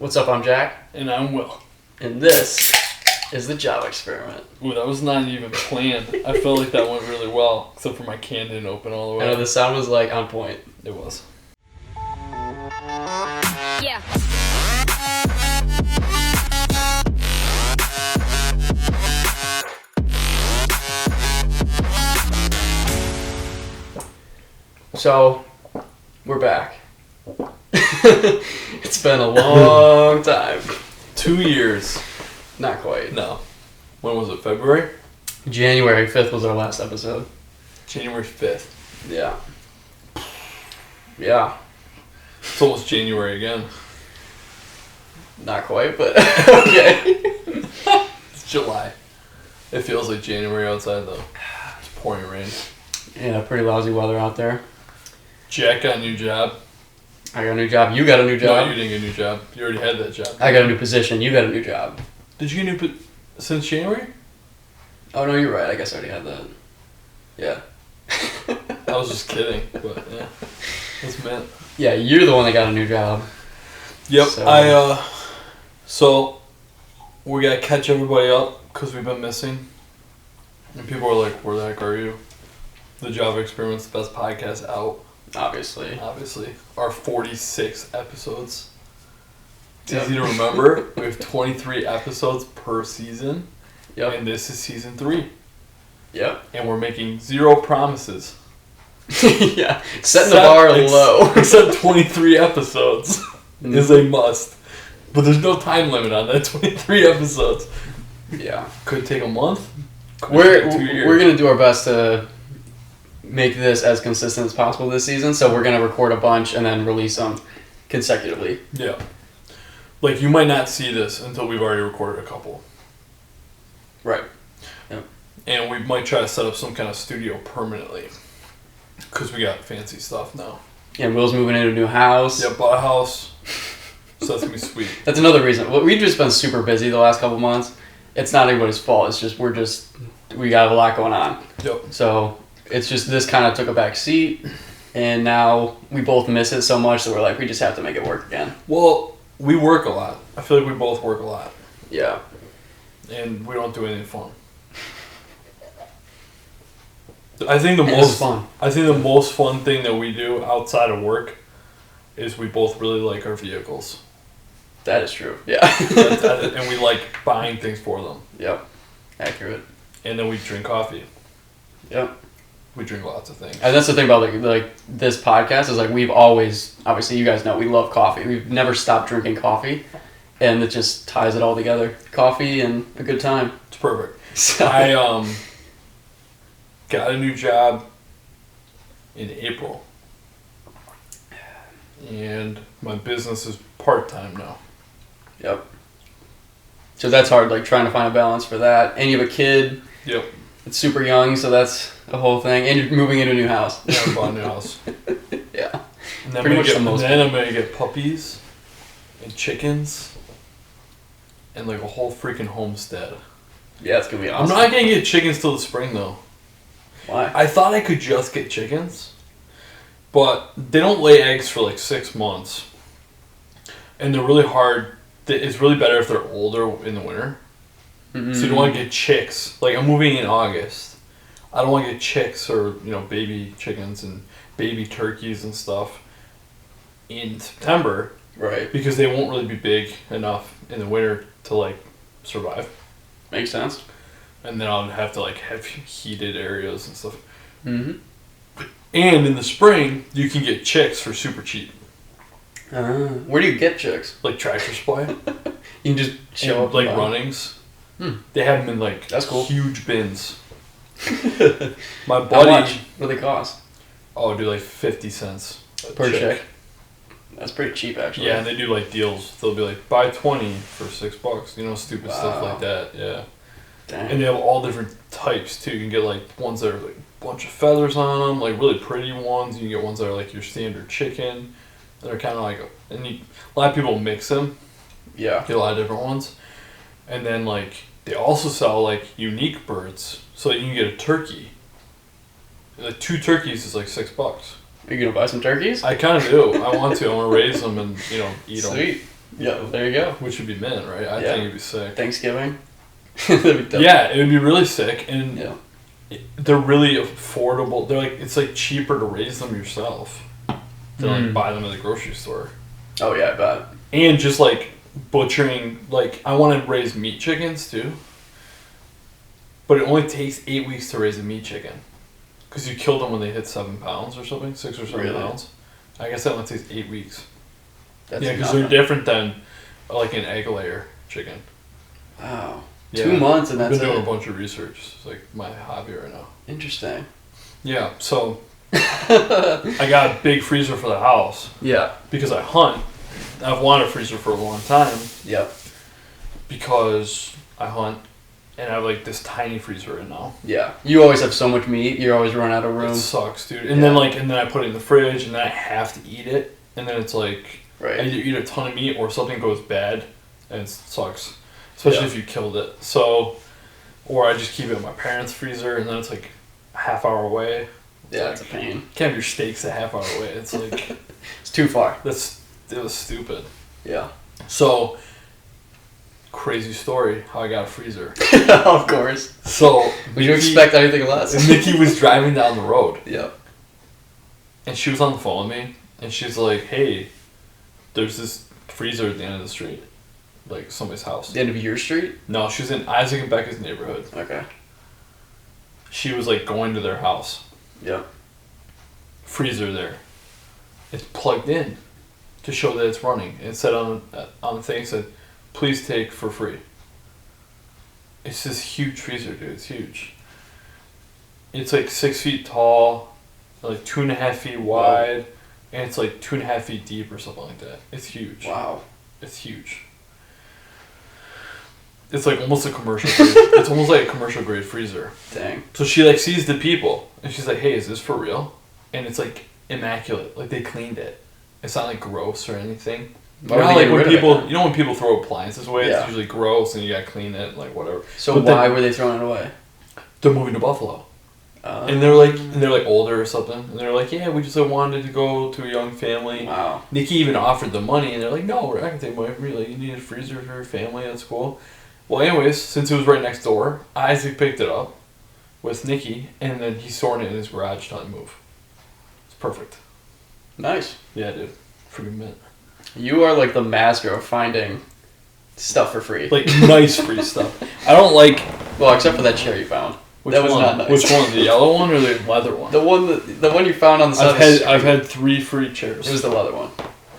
What's up, I'm Jack. And I'm Will. And this is the job experiment. Ooh, that was not even planned. I felt like that went really well, except for my can didn't open all the way. I know, the sound was like on point. It was. Yeah. So, we're back. It's been a long time. 2 years. Not quite. No. When was it? February? January 5th was our last episode. January 5th. Yeah. Yeah. It's almost January again. Not quite, but okay. It's July. It feels like January outside though. It's pouring rain. Yeah, pretty lousy weather out there. Jack got a new job. I got a new job. You got a new job. No, you didn't get a new job. You already had that job. I got a new position. You got a new job. Did you get a new since January? Oh, no, you're right. I guess I already had that. Yeah. I was just kidding, but yeah. That's meant. Yeah, you're the one that got a new job. Yep. So, So we gotta catch everybody up because we've been missing, and people are like, "Where the heck are you?" The Job Experiment's the best podcast out. Obviously. Our 46 episodes. It's Yep. easy to remember. We have 23 episodes per season. Yep. And this is season 3. Yep. And we're making 0 promises. Yeah. Setting the bar low. Except 23 episodes is a must. But there's no time limit on that 23 episodes. Yeah. Could take a month. We're take 2 years. going to do our best to make this as consistent as possible this season, so we're going to record a bunch and then release them consecutively. Yeah. Like, you might not see this until we've already recorded a couple. Right. Yep. And we might try to set up some kind of studio permanently. Because we got fancy stuff now. And Will's moving into a new house. Yeah, bought a house. So that's going to be sweet. That's another reason. We've just been super busy the last couple months. It's not anybody's fault. It's just we got a lot going on. Yep. So it's just this kind of took a back seat, and now we both miss it so much that we're like, we just have to make it work again. Well, we work a lot. I feel like we both work a lot. Yeah. And we don't do anything fun. I think the most fun thing that we do outside of work is we both really like our vehicles. That is true. Yeah. And we like buying things for them. Yep. Accurate. And then we drink coffee. Yep. We drink lots of things. And that's the thing about like this podcast is like we've always, obviously you guys know, we love coffee. We've never stopped drinking coffee, and it just ties it all together. Coffee and a good time. It's perfect. So. I got a new job in April. And my business is part-time now. Yep. So that's hard, like trying to find a balance for that. And you have a kid. Yep. It's super young, so that's a whole thing. And you're moving into a new house. Yeah, I bought a new house. Yeah. And then, Pretty much the most. then I'm going to get puppies and chickens and like a whole freaking homestead. Yeah, it's going to be awesome. I'm not going to get chickens till the spring though. Why? I thought I could just get chickens, but they don't lay eggs for like 6 months. And they're really hard. It's really better if they're older in the winter. Mm-hmm. So you don't want to get chicks. Like, I'm moving in August. I don't want to get chicks or, baby chickens and baby turkeys and stuff in September. Right. Because they won't really be big enough in the winter to, like, survive. Makes sense. And then I'll have to, like, have heated areas and stuff. Mm-hmm. And in the spring, you can get chicks for super cheap. Where do you get chicks? Like Tractor Supply. You can just show and, up. like, Runnings. They have them in, like, That's cool. huge bins. My How buddy... much? What do they cost? Oh, dude, like 50 cents Per chick. That's pretty cheap, actually. Yeah, and they do like deals. They'll be like, buy 20 for $6. Stupid stuff like that. Yeah. Dang. And they have all different types too. You can get like ones that are like a bunch of feathers on them, like really pretty ones. You can get ones that are like your standard chicken. They're kind of like, a lot of people mix them. Yeah. Get a lot of different ones. And then like they also sell like unique birds, so you can get a turkey. Like 2 turkeys is like $6. Are you gonna buy some turkeys? I kind of do. I want to. I want to raise them and eat them. Sweet. Yeah, there you go. Which would be mint, right? I think it'd be sick. Thanksgiving. Yeah, it would be really sick, and they're really affordable. They're like, it's like cheaper to raise them yourself than like buy them at the grocery store. Oh yeah, I bet. And just like butchering, like I want to raise meat chickens too, but it only takes 8 weeks to raise a meat chicken, because you kill them when they hit 7 pounds or something, 6 or 7 pounds. I guess that only takes 8 weeks. That's because they're different than like an egg layer chicken. Wow. Yeah. 2 months and that's I've been doing a bunch of research. It's like my hobby right now. Interesting. Yeah, so I got a big freezer for the house. Yeah. Because I hunt. I've wanted a freezer for a long time. Yep. Because I hunt and I have like this tiny freezer right now. Yeah. You always have so much meat, you always run out of room. It sucks, dude. And then I put it in the fridge and then I have to eat it. And then it's like I either eat a ton of meat or something goes bad and it sucks. Especially if you killed it. So, or I just keep it in my parents' freezer, and then it's like a half hour away. Yeah, it's a pain. Can't have your steaks a half hour away. It's like it's too far. It was stupid. Yeah. So, crazy story how I got a freezer. Of course. So, would you expect anything less? Nikki was driving down the road. Yeah. And she was on the phone with me, and she's like, "Hey, there's this freezer at the end of the street." Like somebody's house. The end of your street? No, she was in Isaac and Becca's neighborhood. Okay. She was like going to their house. Yep. Freezer there. It's plugged in to show that it's running. It said on the thing, it said, "Please take for free." It's this huge freezer, dude. It's huge. It's like 6 feet tall, like 2.5 feet wide, and it's like 2.5 feet deep or something like that. It's huge. Wow. It's huge. It's like almost a commercial grade. It's almost like a commercial grade freezer. Dang. So she like sees the people and she's like, "Hey, is this for real?" And it's like immaculate. Like they cleaned it. It's not like gross or anything. You know, like when people throw appliances away, it's usually gross and you gotta clean it, like whatever. So why were they throwing it away? They're moving to Buffalo. And they're like older or something. And they're like, "Yeah, we just wanted to go to a young family." Wow. Nikki even offered the money and they're like, "No, we're not gonna take money from you. Like, you need a freezer for your family, that's cool." Well, anyways, since it was right next door, Isaac picked it up with Nikki, and then he stored it in his garage till I move. It's perfect. Nice. Yeah, dude. Freaking mint. You are like the master of finding stuff for free. Like nice free stuff. I don't like. Well, except for that chair you found. That was not nice. Which one? The yellow one or the leather one? The one you found on the side. I've had 3 free chairs. It was the leather one.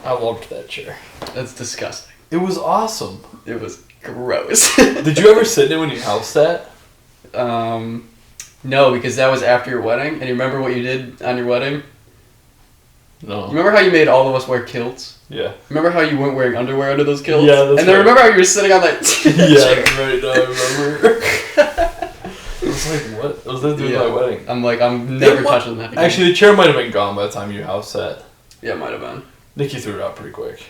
I loved that chair. That's disgusting. It was awesome. It was gross. Did you ever sit in it when you house sat? No, because that was after your wedding. And you remember what you did on your wedding? No. Remember how you made all of us wear kilts? Yeah. Remember how you weren't wearing underwear under those kilts? Yeah, that's And then remember how you were sitting on that yeah, right, no, I remember. It was like, what? What was that doing my wedding? I'm like, I'm never touching that again. Actually, the chair might have been gone by the time you house sat. Yeah, it might have been. Nikki threw it out pretty quick.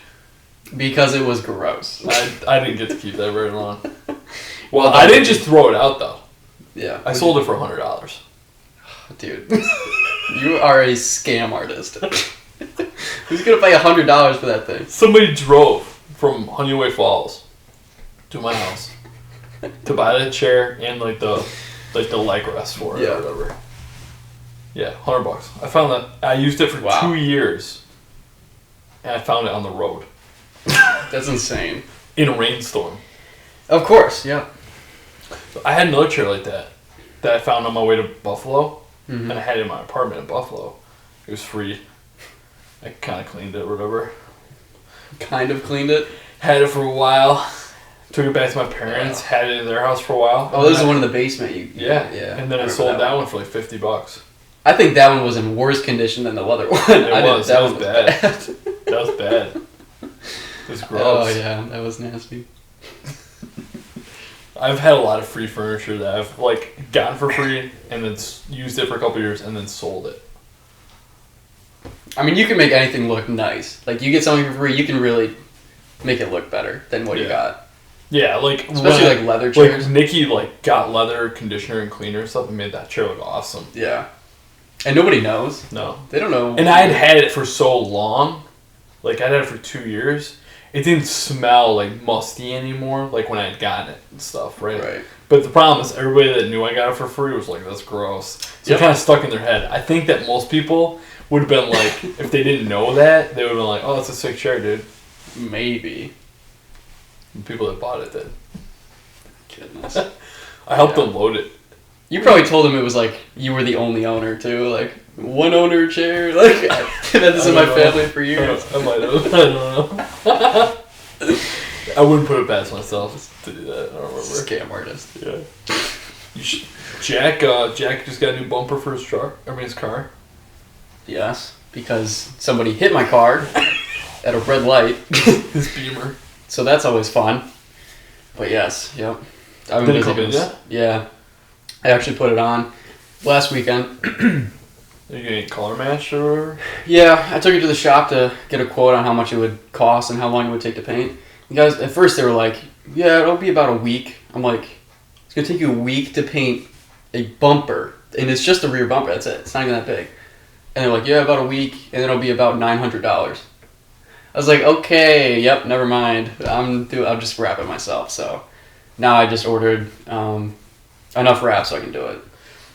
Because it was gross. I didn't get to keep that very long. Well, I didn't just throw it out, though. Yeah. I sold it for $100. Dude, you are a scam artist. Who's going to pay $100 for that thing? Somebody drove from Honeyway Falls to my house to buy that chair and like the leg rest for it or whatever. Yeah, $100. I found that. I used it for 2 years. And I found it on the road. That's insane. In a rainstorm. Of course, yeah. I had another chair like that I found on my way to Buffalo. Mm-hmm. And I had it in my apartment in Buffalo. It was free. I kind of cleaned it or whatever. Kind of cleaned it? Had it for a while. Took it back to my parents. Wow. Had it in their house for a while. Oh, this is one in the basement. Yeah. And then I sold that one for like $50. I think that one was in worse condition than the leather one. That was bad. That was bad. It was gross. Oh, yeah. That was nasty. I've had a lot of free furniture that I've like gotten for free and then used it for a couple of years and then sold it. I mean, you can make anything look nice. Like, you get something for free, you can really make it look better than what you got. Yeah, like especially like leather chairs. Like Nikki got leather conditioner and cleaner and stuff and made that chair look awesome. Yeah. And nobody knows. No. They don't know. And I had it for so long. Like, I'd had it for 2 years. it didn't smell like musty anymore, like when I had gotten it and stuff, right? Right. But the problem is everybody that knew I got it for free was like, that's gross. So it kind of stuck in their head. I think that most people would have been like, if they didn't know that, they would have been like, oh, that's a sick chair, dude. Maybe. The people that bought it did. Goodness. I helped them load it. You probably told them it was like you were the only owner too, like one owner chair. Like I've had this in my family for years. I might have. I don't know. I wouldn't put it past myself to do that. I don't remember. Scam artist. Yeah. Jack just got a new bumper for his truck. I mean his car. Yes, because somebody hit my car at a red light. His Beamer. So that's always fun. But yes, yep. I've Did it come in yet? Yeah. I actually put it on last weekend. Are you getting color matched or whatever? Yeah, I took it to the shop to get a quote on how much it would cost and how long it would take to paint. You guys, at first they were like, yeah, it'll be about a week. I'm like, it's going to take you a week to paint a bumper. And it's just a rear bumper, that's it. It's not even that big. And they're like, yeah, about a week, and it'll be about $900. I was like, okay, yep, never mind. I'll just wrap it myself. So now I just ordered enough wrap so I can do it.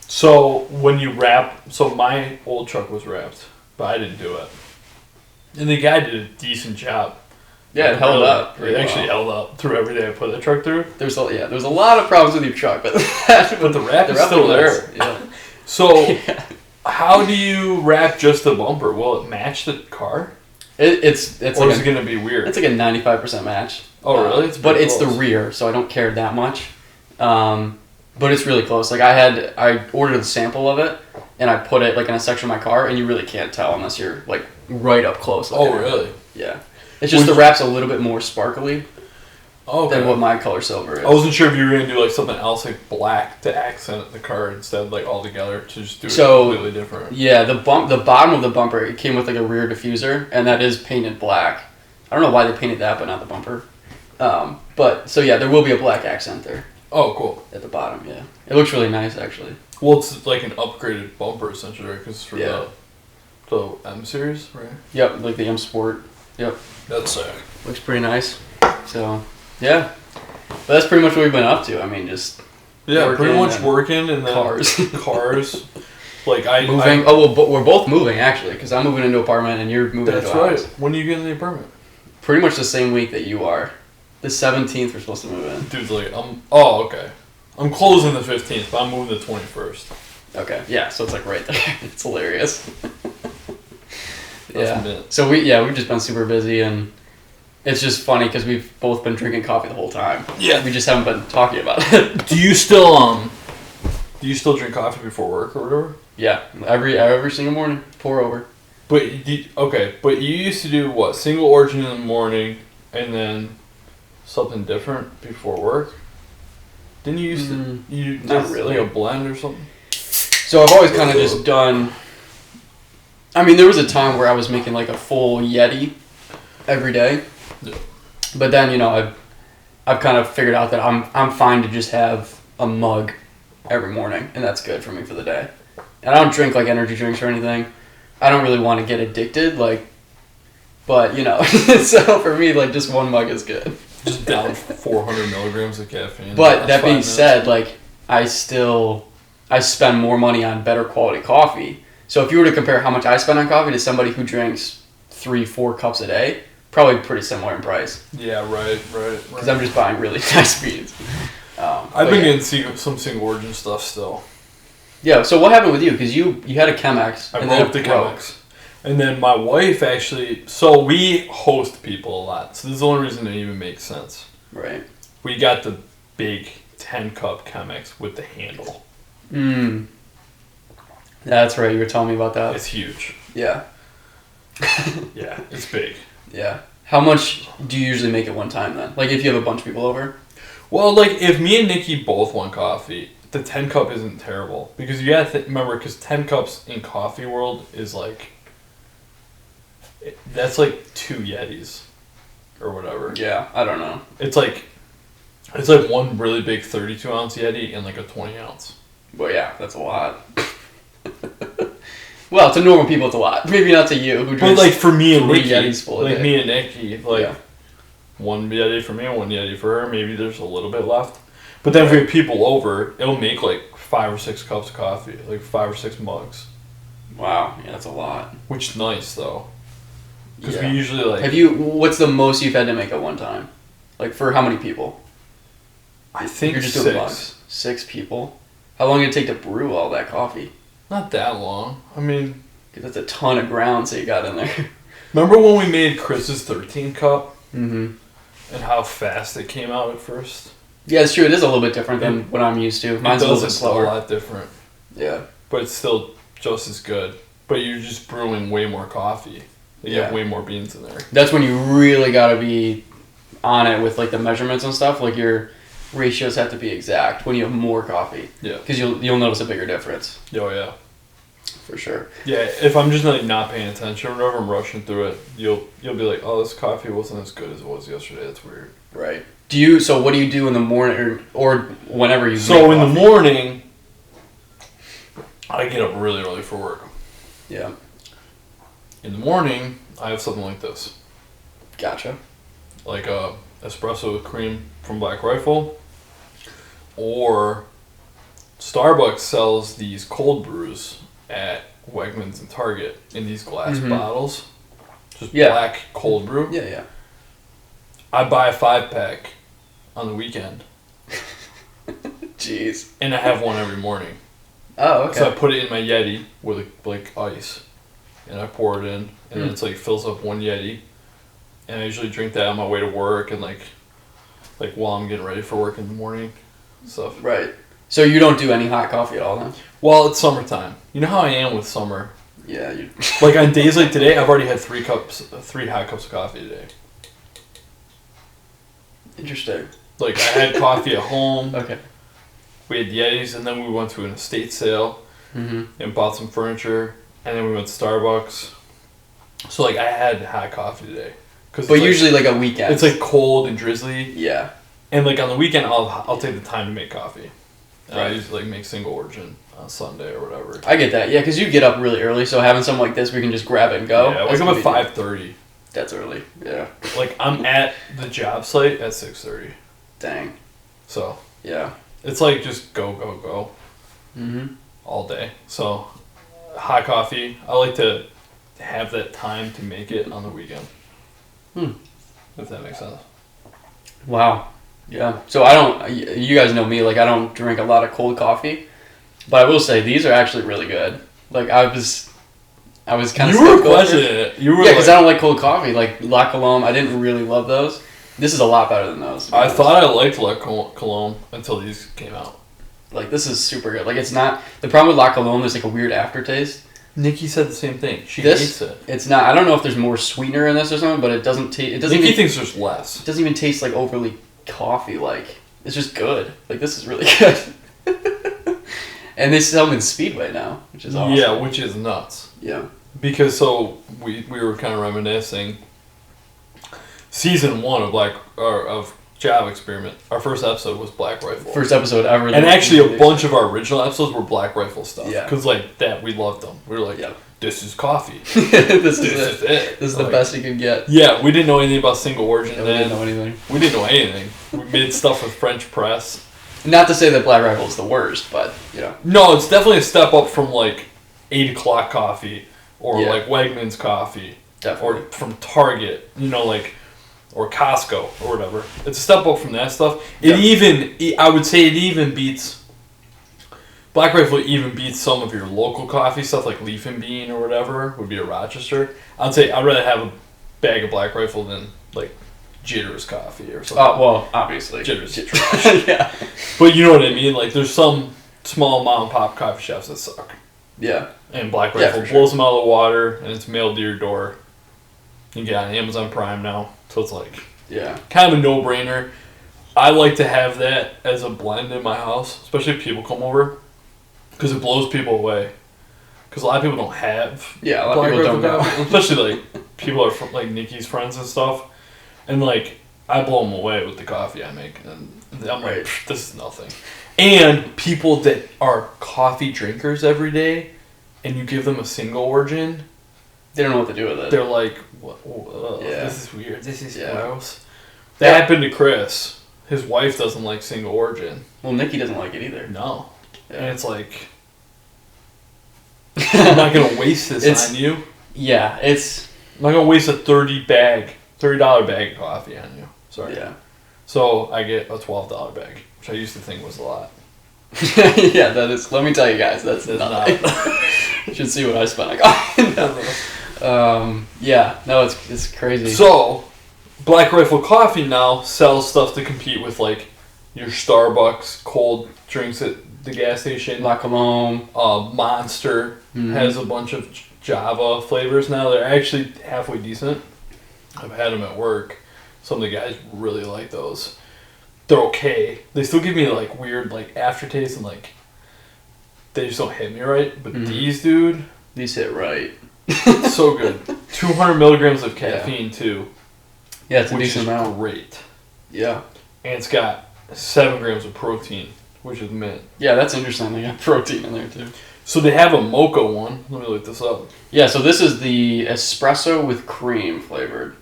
So when you wrap, so my old truck was wrapped, but I didn't do it. And the guy did a decent job. Yeah, it held up. It actually held up through everything I put the truck through. There's a lot of problems with your truck, but the wrap is still there. Yeah. So how do you wrap just the bumper? Will it match the car? It's or like is it gonna be weird? It's like a 95% match. Oh really? But it's the rear, so I don't care that much. But it's really close. Like I ordered a sample of it, and I put it like in a section of my car, and you really can't tell unless you're like right up close. Oh really? Yeah. It's just the wrap's a little bit more sparkly than what my color silver is. I wasn't sure if you were gonna do like something else like black to accent the car instead, like all together to just do it completely different. Yeah, the bottom of the bumper, it came with like a rear diffuser, and that is painted black. I don't know why they painted that, but not the bumper. But so yeah, there will be a black accent there. Oh, cool. At the bottom, yeah. It looks really nice, actually. Well, it's like an upgraded bumper, essentially, right? Because it's for the M series, right? Yep, like the M Sport. Yep. That's sick. Looks pretty nice. So, yeah. But that's pretty much what we've been up to. I mean, just pretty much working and then cars. Like moving. We're both moving, actually, because I'm moving into an apartment and you're moving into a house. That's right. When are you getting the apartment? Pretty much the same week that you are. The 17th we're supposed to move in. Dude's like, oh, okay. I'm closing the 15th, but I'm moving the 21st. Okay, yeah, so it's like right there. It's hilarious. Yeah. So we've just been super busy, and it's just funny because we've both been drinking coffee the whole time. Yeah. We just haven't been talking about it. Do you still drink coffee before work or whatever? Yeah, every single morning, pour over. But you used to do what? Single origin in the morning, and then something different before work? Didn't you used to you not really like a blend or something? So I've always kind of just done. I mean, there was a time where I was making like a full Yeti every day, but then I've kind of figured out that I'm fine to just have a mug every morning, and that's good for me for the day. And I don't drink like energy drinks or anything. I don't really want to get addicted, but so for me, like just one mug is good. Just down 400 milligrams of caffeine. But that being said, like I spend more money on better quality coffee. So if you were to compare how much I spend on coffee to somebody who drinks 3-4 cups a day, probably pretty similar in price. Yeah, right. Because I'm just buying really nice beans. I've been getting some single origin stuff still. Yeah, so what happened with you? Because you had a Chemex. I broke the Chemex. And then my wife actually... So we host people a lot. So this is the only reason it even makes sense. Right. We got the big 10-cup Chemex with the handle. That's right. You were telling me about that. It's huge. Yeah. Yeah, it's big. Yeah. How much do you usually make at one time then? Like if you have a bunch of people over? Well, like if me and Nikki both want coffee, the 10-cup isn't terrible. Because you gotta remember, because 10 cups in coffee world is like... That's like 2 Yetis. Or whatever. Yeah, I don't know. It's like one really big 32-ounce Yeti and like a 20-ounce. Well, yeah, that's a lot. Well, to normal people, it's a lot. Maybe not to you, who drinks. But like for me and Nikki, Yetis full like me and Nikki, like one Yeti for me, one Yeti for her. Maybe there's a little bit left. But then if we have people over, it'll make like 5 or 6 cups of coffee, like 5 or 6 mugs. Wow, yeah, that's a lot. Which is nice though, because Yeah. we usually like. What's the most you've had to make at one time? Like for how many people? I think You're just 6. doing mugs. 6 people. How long did it take to brew all that coffee? Not that long. I mean, 'Cause that's a ton of grounds that you got in there. remember when we made Chris's 13 cup Mm-hmm. and how fast it came out at first? Yeah, it's true. It is a little bit different than what I'm used to. Mine's a little bit slower. A lot different. Yeah. But it's still just as good. But you're just brewing way more coffee. You have way more beans in there. That's when you really gotta be on it with like the measurements and stuff. Like your ratios have to be exact when you have more coffee. Yeah. Because you'll notice a bigger difference. Oh yeah. For sure. Yeah, if I'm just like not paying attention or whatever, I'm rushing through it, you'll be like, oh, this coffee wasn't as good as it was yesterday. That's weird. Right. So what do you do in the morning or whenever you So make in coffee? the morning, I get up really early for work. Yeah. In the morning, I have something like this. Gotcha. Like a espresso with cream from Black Rifle. Or Starbucks sells these cold brews at Wegmans and Target in these glass bottles. Just black cold brew. Yeah, yeah. I buy a 5-pack on the weekend. Jeez. And I have one every morning. Oh, okay. So I put it in my Yeti with like ice. And I pour it in. And then it's like fills up one Yeti. And I usually drink that on my way to work and like while I'm getting ready for work in the morning. Stuff. Right. So you don't do any hot coffee at all then? Well, it's summertime. You know how I am with summer. Yeah. You... Like on days like today, I've already had 3 hot cups of coffee today. Interesting. Like I had coffee at home. Okay. We had Yetis, and then we went to an estate sale and bought some furniture, and then we went to Starbucks. So like I had hot coffee today. But usually like a weekend. It's like cold and drizzly. Yeah. And like on the weekend, I'll take the time to make coffee. And Right. I usually like make single origin on Sunday or whatever. I get that. Yeah, because you get up really early, so having something like this we can just grab it and go. Yeah, I wake up at 5:30. That's early. Yeah. Like I'm at the job site at 6:30. Dang. So Yeah. it's like just go all day. So hot coffee. I like to have that time to make it on the weekend. If that makes sense. Wow. Yeah. So I don't. You guys know me. Like I don't drink a lot of cold coffee, but I will say these are actually really good. Like I was kind of. You were questioning it. You were. Yeah, because I don't like cold coffee. Like La Colombe, I didn't really love those. This is a lot better than those. I thought I liked La Colombe until these came out. Like this is super good. Like it's not the problem with La Colombe. There's like a weird aftertaste. Nikki said the same thing. She hates it. It's not. I don't know if there's more sweetener in this or something, but it doesn't taste. It doesn't. Nikki even, thinks there's less. It doesn't even taste like overly coffee. Like it's just good. Like this is really good. And they sell them in Speedway now, which is awesome. Yeah, which is nuts. Yeah. Because so we were kind of reminiscing. Season 1 of Job Experiment. Our first episode was Black Rifle. First episode ever. And actually a bunch of our original episodes were Black Rifle stuff. Yeah. Because like that, we loved them. We were like, this is coffee. this is it. This is the best you can get. Yeah, we didn't know anything about single origin Yeah, then. we didn't know anything. We didn't know anything. We made stuff with French press. Not to say that Black Rifle is the worst, but you know. No, it's definitely a step up from like 8 o'clock coffee or Yeah. like Wegmans coffee. Definitely. Or from Target, you know, like, or Costco or whatever. It's a step up from that stuff. I would say it even beats, Black Rifle even beats some of your local coffee stuff like Leaf and Bean or whatever would be a Rochester. I'd say I'd rather have a bag of Black Rifle than like Jitters coffee or something. Well, obviously. Jitters. Yeah. But you know what I mean? Like there's some small mom and pop coffee shops that suck. Yeah. And Black Rifle blows them out of the water and it's mailed to your door. You get it on Amazon Prime now. So it's like kind of a no-brainer. I like to have that as a blend in my house, especially if people come over, because it blows people away. Because a lot of people don't have a lot of people don't know. Especially like people are from, like Nikki's friends and stuff. And like I blow them away with the coffee I make. And I'm like, this is nothing. And people that are coffee drinkers every day and you give them a single origin, they don't know what to do with it. They're like, this is weird. This is gross. That happened to Chris. His wife doesn't like single origin. Well, Nikki doesn't like it either. No. Yeah. And it's like, I'm not going to waste this on you. Yeah, it's... I'm not going to waste a $30 bag of coffee on you. Sorry. Yeah. So I get a $12 bag, which I used to think was a lot. Yeah, that is... Let me tell you guys, that's nothing. You should see what I spent on coffee. Yeah, no, it's crazy. So, Black Rifle Coffee now sells stuff to compete with, like, your Starbucks cold drinks at the gas station. La Colombe. Monster has a bunch of Java flavors now. They're actually halfway decent. I've had them at work. Some of the guys really like those. They're okay. They still give me, like, weird, like, aftertaste and, like, they just don't hit me right. But these, dude... These hit right. So good. 200 milligrams of caffeine, too. Yeah, it's a decent amount. Great. Yeah. And it's got 7 grams of protein, which is mint. Yeah, that's interesting. They got protein in there, too. So they have a mocha one. Let me look this up. Yeah, so this is the espresso with cream flavored.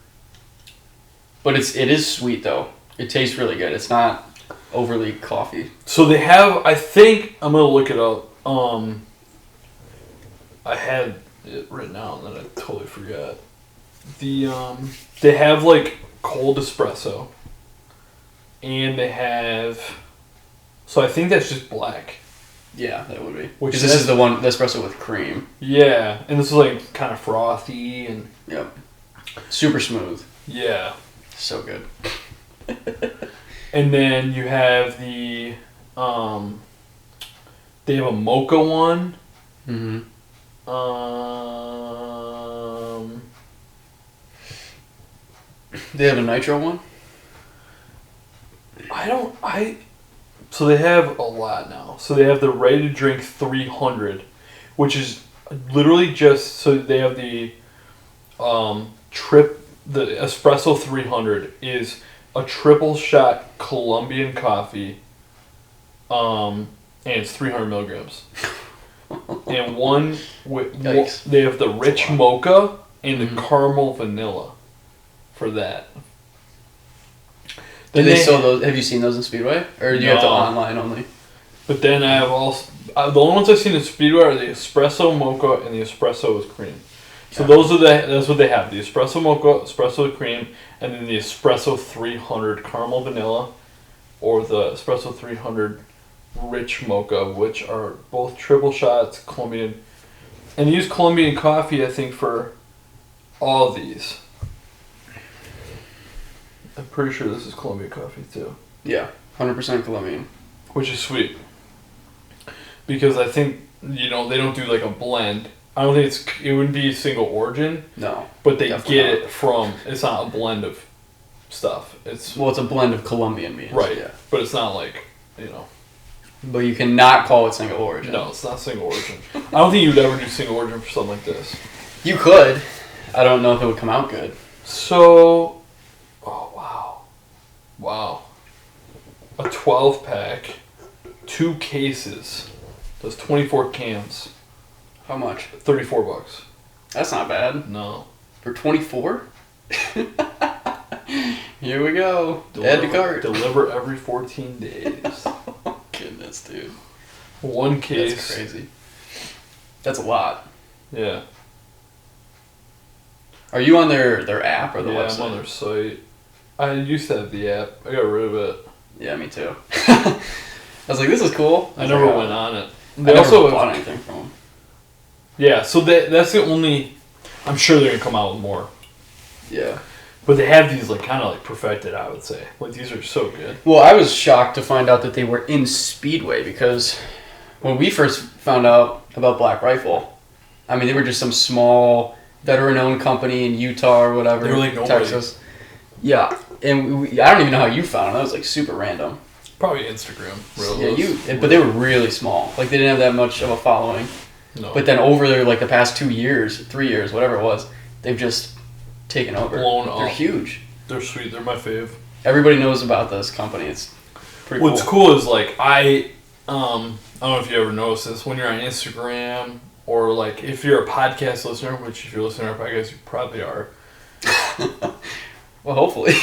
But it is sweet, though. It tastes really good. It's not overly coffee. So they have, I think, I'm going to look it up. I had it written down and then I totally forgot. They have, like, cold espresso. And they have... So I think that's just black. Yeah, that would be. Which this is the one, the espresso with cream. Yeah, and this is, like, kind of frothy and... Yep. Super smooth. Yeah. So good. And then you have the... they have a mocha one. Mm-hmm. They have a nitro one? So they have a lot now. So they have the ready to drink 300, which is literally just, so they have the the Espresso 300 is a triple shot Colombian coffee, and it's 300 milligrams. And one they have the rich mocha and the caramel vanilla for that. Do they sell those? Have you seen those in Speedway, or do you have to online only? But then I have also the only ones I've seen in Speedway are the espresso mocha and the espresso with cream. So that's what they have: the espresso mocha, espresso with cream, and then the espresso 300 caramel vanilla, or the espresso 300 rich mocha, which are both triple shots Colombian, and they use Colombian coffee, I think, for all of these. I'm pretty sure this is Colombian coffee too. Yeah, 100% Colombian. Which is sweet. Because I think, they don't do like a blend. I don't think it wouldn't be a single origin. No. But they get it from, it's not a blend of stuff. It's a blend of Colombian beans. Right. Yeah. But it's not like, But you cannot call it single origin. No, it's not single origin. I don't think you would ever do single origin for something like this. You could. I don't know if it would come out good. So, wow. A 12 pack, 2 cases, those 24 cans. How much? $34. That's not bad. No. For 24? Here we go. Add to cart. Deliver every 14 days. Oh, goodness, dude. 1 case. That's crazy. That's a lot. Yeah. Are you on their app or the website? Yeah, I'm on their site. I used to have the app. I got rid of it. Yeah, me too. I was like, this is cool. I never went on it. They also never bought anything from them. Yeah, so that's the only... I'm sure they're going to come out with more. Yeah. But they have these kind of perfected, I would say. Like, these are so good. Well, I was shocked to find out that they were in Speedway because when we first found out about Black Rifle, I mean, they were just some small veteran-owned company in Utah or whatever. They were like nobody. Texas. Yeah, and I don't even know how you found them. That was like super random. Probably Instagram. But they were really small. Like, they didn't have that much of a following. No. But then over there, like the past 2 years, 3 years, whatever it was, they've just taken over. Blown up. They're huge. They're sweet. They're my fave. Everybody knows about this company. It's pretty What's cool is I don't know if you ever noticed this, when you're on Instagram or if you're a podcast listener, which if you're listening to our podcast, you probably are. Well, hopefully.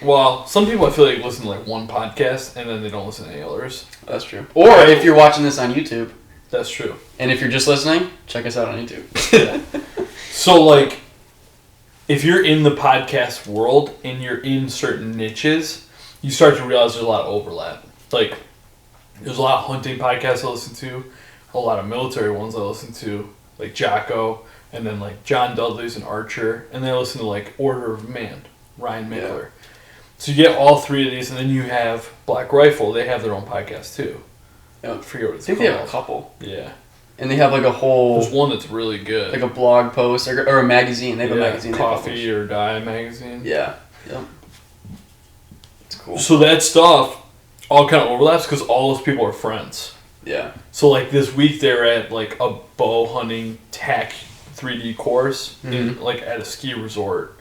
Well, some people I feel like listen to like one podcast and then they don't listen to any others. That's true. Or if you're watching this on YouTube. That's true. And if you're just listening, check us out on YouTube. Yeah. So, like, if you're in the podcast world and you're in certain niches, you start to realize there's a lot of overlap. Like, there's a lot of hunting podcasts I listen to, a lot of military ones I listen to, like Jocko, and then like John Dudley's an archer, and then I listen to like Order of Man, Ryan Mickler. Yeah. So you get all three of these, and then you have Black Rifle. They have their own podcast too. Yeah. I forget what it's called. I think they have a couple. Yeah. And they have like a whole... There's one that's really good. Like a blog post or a magazine. They have a magazine. Coffee or Die magazine. Yeah. Yep. It's cool. So that stuff all kind of overlaps because all those people are friends. Yeah. So like this week they're at like a bow hunting tech 3D course in like at a ski resort.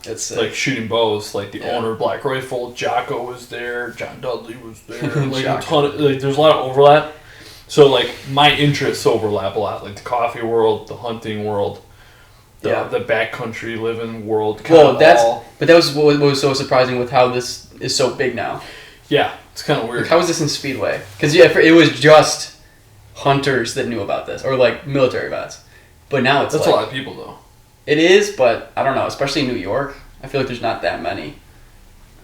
It's sick. Like shooting bows. Like the owner of Black Rifle, Jocko was there, John Dudley was there. Like a ton of, like there's a lot of overlap. So like my interests overlap a lot. Like the coffee world, the hunting world, the backcountry living world. Well, but that was what was so surprising with how this is so big now. Yeah, it's kind of weird. Like, how is this in Speedway? Because it was just hunters that knew about this, or like military vets. But now it's that's a lot of people though. It is, but I don't know. Especially in New York, I feel like there's not that many.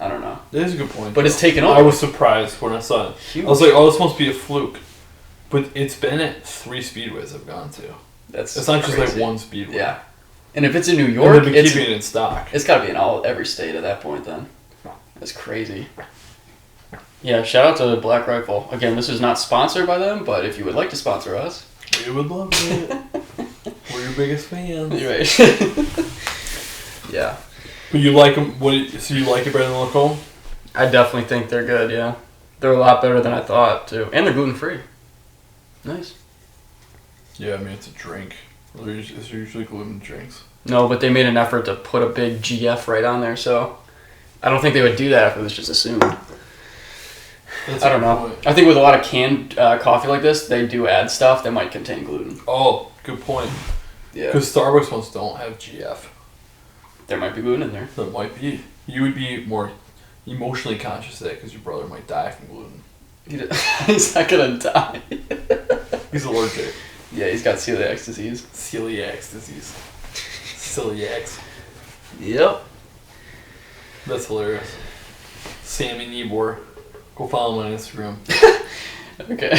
I don't know. That is a good point. But it's taken over. I was surprised when I saw it. Huge. I was like, oh, this must be a fluke. But it's been at 3 speedways I've gone to. It's not just like one speedway. Yeah. And if it's in New York, and they've been keeping it in stock. It's got to be in every state at that point then. That's crazy. Yeah, shout out to Black Rifle. Again, this is not sponsored by them, but if you would like to sponsor us, we would love it. We're your biggest fans. You're right. Yeah. But you like them? So you like it better than Lacombe? I definitely think they're good. Yeah, they're a lot better than I thought too, and they're gluten free. Nice. Yeah, I mean it's a drink. It's usually gluten drinks. No, but they made an effort to put a big GF right on there, so I don't think they would do that if it was just assumed. I don't know. Point. I think with a lot of canned coffee like this, they do add stuff that might contain gluten. Oh, good point. Yeah. Because Starbucks ones don't have GF. There might be gluten in there. There might be. You would be more emotionally conscious of that because your brother might die from gluten. He's not gonna die. He's allergic. Yeah, he's got celiac disease. Celiac disease. Celiacs. Yep. That's hilarious. Sammy Niebuhr. Go follow him on Instagram. Okay.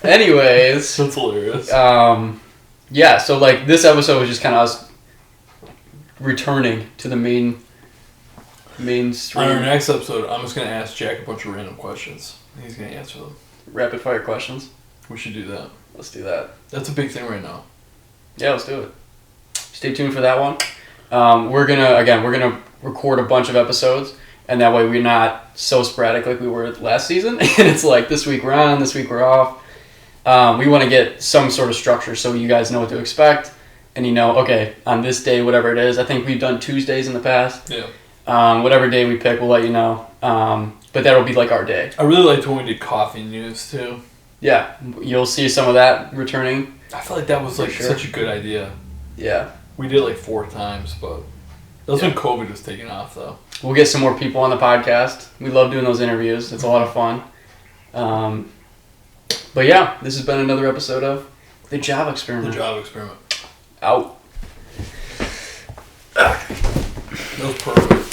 Anyways. That's hilarious. Yeah, so like this episode was just kind of us returning to the mainstream. On our next episode, I'm just going to ask Jack a bunch of random questions. He's going to answer them. Rapid fire questions. We should do that. Let's do that. That's a big thing right now. Yeah, let's do it. Stay tuned for that one. We're gonna record a bunch of episodes, and that way we're not so sporadic like we were last season. And it's like this week we're on, this week we're off. We want to get some sort of structure so you guys know what to expect, and you know, okay, on this day, whatever it is. I think we've done Tuesdays in the past. Yeah. Whatever day we pick, we'll let you know. But that'll be like our day. I really liked when we did coffee news too. Yeah, you'll see some of that returning. I feel like that was like such a good idea. Yeah. We did it like 4 times, but that was when COVID was taking off though. We'll get some more people on the podcast. We love doing those interviews. It's a lot of fun. But yeah, this has been another episode of The Job Experiment. The Job Experiment. Out. That was perfect.